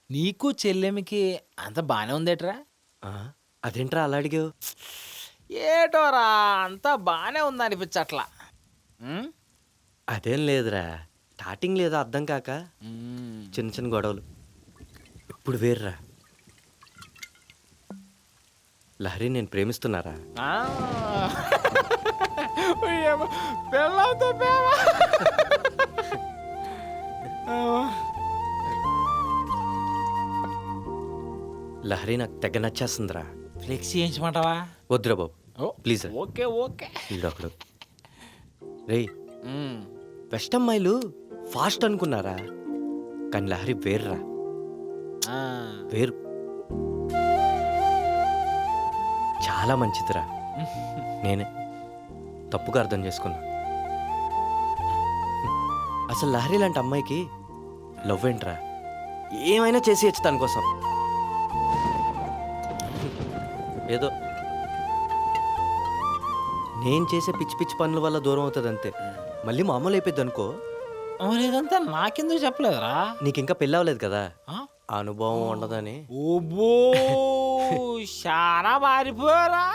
నీకు చెల్లెమికి అంత బానే ఉందేట్రా? ఆ! అదేంట్రా అలా అడిగావు? ఏటోరా అంతా బానే ఉందనిపించట్లా. హ్మ్. అదేం లేదురా. స్టార్టింగ్‌లో ఏదో అర్థం కాక హ్మ్. చిన్న చిన్న గొడవలు. ఇప్పుడు వేరురా. లహరి నేను ప్రేమిస్తున్నారా? ఆ! ఏమో పెళ్ళాంతో ప్రేమ. లహరి నాకు తెగ నచ్చేస్తుందిరా. ఫ్లెక్సీ చేయించమంటావా? వద్దురా బాబు. ఓ ప్లీజ్ రా. ఓకే. ఓకే. ఈడొకడు. రేయ్! హ్మ్. వెస్ట్ అమ్మాయిలు ఫాస్ట్ అనుకున్నారా? కానీ లహరి వేరురా. ఆ! వేరు. చాలా మంచిదిరా. నేనే తప్పుగా అర్థం చేసుకున్నా. అసలు లహరి లాంటి అమ్మాయికి లవ్ ఏంట్రా? ఏమైనా చేసేయచ్చు తన కోసం. ఏదో నేను చేసే పిచ్చి పిచ్చి పనుల వల్ల దూరం అవుతుంది అంతే. మళ్ళీ మామూలు అయిపోద్ది అనుకో. మరి ఇదంతా నాకెందుకు చెప్పలేదురా? నీకింకా పెళ్ళి అవ్వలేదు కదా, ఆ? ఆ అనుభవం ఉండదని. ఓబ్బో! శానా మారిపోయారా?